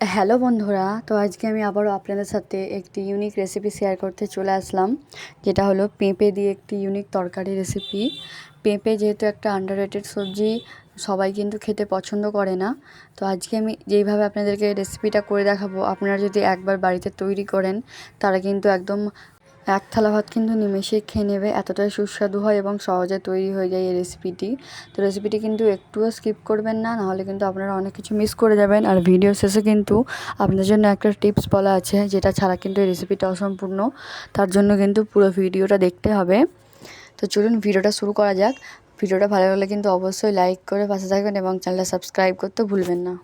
Hello বন্ধুরা, তো আজকে আমি আবারও আপনাদের সাথে একটি ইউনিক রেসিপি শেয়ার করতে চলে আসলাম, যেটা হলো পেঁপে দিয়ে একটি ইউনিক তরকারি রেসিপি। পেঁপে যেহেতু একটা আন্ডাররেটেড সবজি, সবাই কিন্তু খেতে পছন্দ করে না। তো আজকে আমি যেইভাবে আপনাদেরকে রেসিপিটা করে দেখাবো, আপনারা যদি একবার বাড়িতে তৈরি করেন, তারা কিন্তু একদম এক থালা ভাত কিন্তু নিমেষেই খেয়ে নেবে, এতটাই সুস্বাদু হয় এবং সহজে তৈরি হয়ে যায় এই রেসিপিটি। তো রেসিপিটি কিন্তু একটুও স্কিপ করবেন না, নাহলে কিন্তু আপনারা অনেক কিছু মিস করে যাবেন। আর ভিডিও শেষে কিন্তু আপনাদের জন্য একটা টিপস বলা আছে, যেটা ছাড়া কিন্তু এই রেসিপিটা অসম্পূর্ণ। তার জন্য কিন্তু পুরো ভিডিওটা দেখতে হবে। তো চলুন ভিডিওটা শুরু করা যাক। ভিডিওটা ভালো লাগলে কিন্তু অবশ্যই লাইক করে পাশে থাকবেন এবং চ্যানেলটা সাবস্ক্রাইব করতে ভুলবেন না।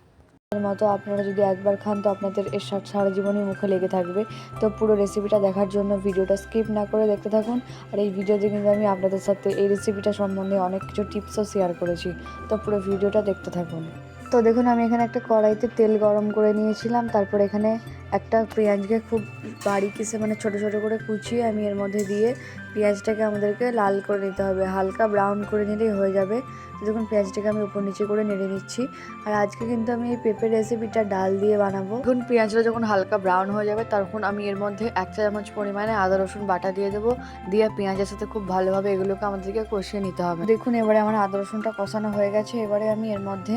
এর মতো আপনারা যদি একবার খান, তো আপনাদের এর স্বাদ সারা জীবনই মুখে লেগে থাকবে। তো পুরো রেসিপিটা দেখার জন্য ভিডিওটা স্কিপ না করে দেখতে থাকুন। আর এই ভিডিওতে কিন্তু আমি আপনাদের সাথে এই রেসিপিটা সম্বন্ধে অনেক কিছু টিপসও শেয়ার করেছি। তো পুরো ভিডিওটা দেখতে থাকুন। তো দেখুন, আমি এখানে একটা কড়াইতে তেল গরম করে নিয়েছিলাম। তারপর এখানে একটা পেঁয়াজকে খুব বারিক পিসে ছোটো ছোটো করে কুচিয়ে আমি এর মধ্যে দিয়ে পেঁয়াজটাকে আমাদেরকে লাল করে নিতে হবে, হালকা ব্রাউন করে নিলেই হয়ে যাবে। তো দেখুন, পেঁয়াজটাকে আমি উপর নিচে করে নেড়ে নিচ্ছি। আর আজকে কিন্তু আমি এই পেঁপের রেসিপিটা ডাল দিয়ে বানাবো। দেখুন, পেঁয়াজটা যখন হালকা ব্রাউন হয়ে যাবে, তখন আমি এর মধ্যে 1 চামচ পরিমাণে আদা রসুন বাটা দিয়ে দেবো। দিয়ে পেঁয়াজের সাথে খুব ভালোভাবে এগুলোকে আমাদেরকে কষিয়ে নিতে হবে। দেখুন, এবারে আমার আদা রসুনটা কষানো হয়ে গেছে। এবারে আমি এর মধ্যে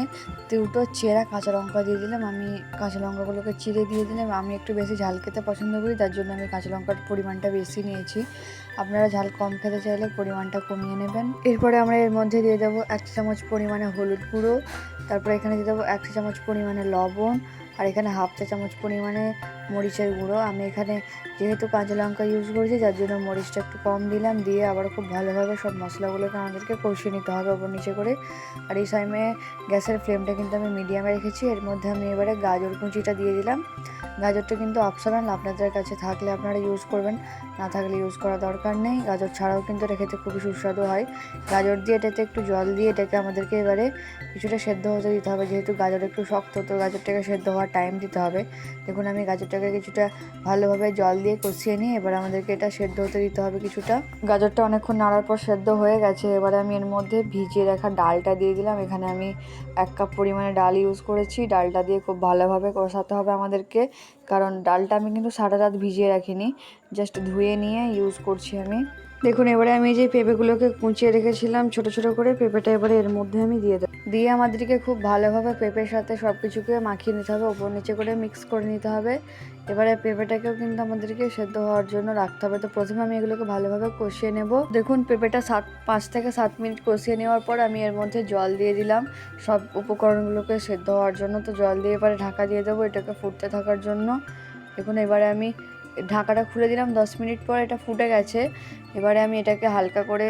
দুটো চেরা কাঁচা লঙ্কা দিয়ে দিলাম। আমি কাঁচা লঙ্কাগুলোকে চিড়ে দিয়ে দিলাম। আমি একটু বেশি ঝাল খেতে পছন্দ করি, তার জন্য আমি কাঁচা লঙ্কার পরিমাণটা বেশি নিয়েছি। আপনারা ঝাল কম খেতে চাইলে পরিমাণটা কমিয়ে নেবেন। এরপরে আমরা এর মধ্যে দিয়ে দেবো 1 চামচ পরিমাণে হলুদ গুঁড়ো। তারপরে এখানে দিয়ে দেবো 1 চামচ পরিমাণে লবণ। আর এখানে 1/2 চা চামচ পরিমাণে মরিচের গুঁড়ো। আমি এখানে যেহেতু কাঁচা লঙ্কা ইউজ করেছি, যার জন্য মরিচটা একটু কম দিলাম। দিয়ে আবার খুব ভালোভাবে সব মশলাগুলোকে আমাদেরকে কষিয়ে নিতে হবে ওপর নিচে করে। আর এই টাইমে গ্যাসের ফ্লেমটা কিন্তু আমি মিডিয়ামে রেখেছি। এর মধ্যে আমি এবারে গাজর কুচিটা দিয়ে দিলাম। গাজরটা কিন্তু অপশনাল, আপনাদের কাছে থাকলে আপনারা ইউজ করবেন, না থাকলে ইউজ করা দরকার নেই। গাজর ছাড়াও কিন্তু এটা খেতে খুবই সুস্বাদু হয়। গাজর দিয়ে এটাতে একটু জল দিয়ে এটাকে আমাদেরকে এবারে কিছুটা সেদ্ধ হতে দিতে হবে। যেহেতু গাজর একটু শক্ত, তো গাজরটাকে সেদ্ধ হওয়ার টাইম দিতে হবে। দেখুন, আমি গাজরটাকে কিছুটা ভালোভাবে জল দিয়ে কষিয়ে নিই। এবার আমাদেরকে এটা সেদ্ধ হতে দিতে হবে কিছুটা। গাজরটা অনেকক্ষণ নাড়ার পর সেদ্ধ হয়ে গেছে। এবারে আমি এর মধ্যে ভিজিয়ে রাখা ডালটা দিয়ে দিলাম। এখানে আমি 1 কাপ পরিমাণে ডাল ইউজ করেছি। ডালটা দিয়ে খুব ভালোভাবে কষাতে হবে আমাদেরকে, কারণ ডালটা আমি কিন্তু সারা রাত ভিজিয়ে রাখিনি, জাস্ট ধুয়ে নিয়ে ইউজ করছি আমি। দেখুন, এবারে আমি যে পেঁপেগুলোকে কুচিয়ে রেখেছিলাম ছোটো ছোটো করে, পেঁপেটা এবারে এর মধ্যে আমি দিয়ে দেবো। দিয়ে আমাদেরকে খুব ভালোভাবে পেঁপের সাথে সব কিছুকে মাখিয়ে নিতে হবে, ওপর নিচে করে মিক্স করে নিতে হবে। এবারে পেঁপেটাকেও কিন্তু আমাদেরকে সেদ্ধ হওয়ার জন্য রাখতে হবে। তো প্রথমে আমি এগুলোকে ভালোভাবে কষিয়ে নেব। দেখুন, পেঁপেটা 5 থেকে 7 মিনিট কষিয়ে নেওয়ার পর আমি এর মধ্যে জল দিয়ে দিলাম সব উপকরণগুলোকে সেদ্ধ হওয়ার জন্য। তো জল দিয়ে এবারে ঢাকা দিয়ে দেবো এটাকে ফুটতে থাকার জন্য। দেখুন, এবারে আমি ঢাকাটা খুলে দিলাম। 10 মিনিট পর এটা ফুটে গেছে। এবারে আমি এটাকে হালকা করে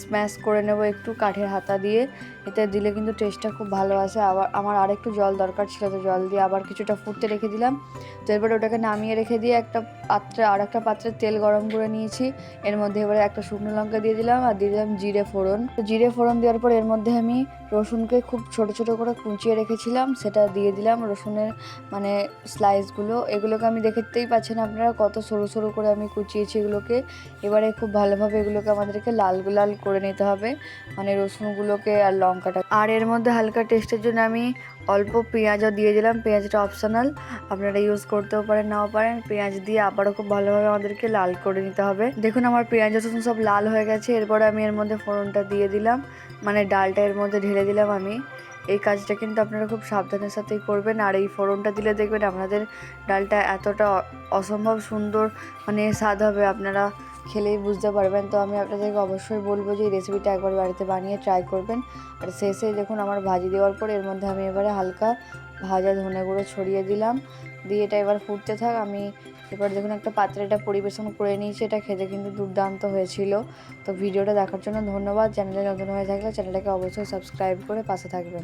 স্ম্যাশ করে নেব একটু কাঠের হাতা দিয়ে। এতে দিলে কিন্তু টেস্টটা খুব ভালো আসে। আবার আমার আরেকটু জল দরকার ছিল, তো জল দিয়ে আবার কিছুটা ফুটতে রেখে দিলাম। তো এরপরে ওটাকে নামিয়ে রেখে দিয়ে একটা পাত্রে তেল গরম করে নিয়েছি। এর মধ্যে এবারে একটা শুকনো লঙ্কা দিয়ে দিলাম আর দিয়ে দিলাম জিরে ফোড়ন। তো জিরে ফোড়ন দেওয়ার পর এর মধ্যে আমি রসুনকে খুব ছোট ছোট করে কুচিয়ে রেখেছিলাম, সেটা দিয়ে দিলাম। রসুনের স্লাইসগুলো, এগুলোকে আমি দেখতেই পাচ্ছেন আপনারা কত সরু সরু করে আমি কুচিয়েছি এগুলোকে। এবারে খুব ভালোভাবে এগুলোকে আমাদেরকে লাল লাল করে নিতে হবে, রসুনগুলোকে আর লঙ্কাটা। আর এর মধ্যে হালকা টেস্টের জন্য আমি অল্প পেঁয়াজও দিয়ে দিলাম। পেঁয়াজটা অপশনাল, আপনারা ইউজ করতেও পারেন নাও পারেন। পেঁয়াজ দিয়ে আবারও খুব ভালোভাবে আমাদেরকে লাল করে নিতে হবে। দেখুন, আমার পেঁয়াজ রসুন সব লাল হয়ে গেছে। এরপরে আমি এর মধ্যে ফোড়নটা দিয়ে দিলাম, ডালটা এর মধ্যে ঢেলে দিলাম আমি। এই কাজটা কিন্তু আপনারা খুব সাবধানের সাথেই করবেন। আর এই ফোড়নটা দিলে দেখবেন আপনাদের ডালটা এতটা অসম্ভব সুন্দর স্বাদ হবে, আপনারা খেলেই বুঝতে পারবেন। তো আমি আপনাদেরকে অবশ্যই বলবো যে এই রেসিপিটা একবার বাড়িতে বানিয়ে ট্রাই করবেন। আর শেষে দেখুন, আমার ভাজি দেওয়ার পর এর মধ্যে আমি এবারে হালকা ভাজা ধনে গুঁড়ো ছড়িয়ে দিলাম। দিয়ে এটা এবার ফুটতে থাক। আমি এবার দেখুন একটা পাত্রে এটা পরিবেশন করে নিয়েছি। এটা খেতে কিন্তু দুর্দান্ত হয়েছিল। তো ভিডিওটা দেখার জন্য ধন্যবাদ। চ্যানেলে নতুন হয়ে থাকলে চ্যানেলটাকে অবশ্যই সাবস্ক্রাইব করে পাশে থাকবেন।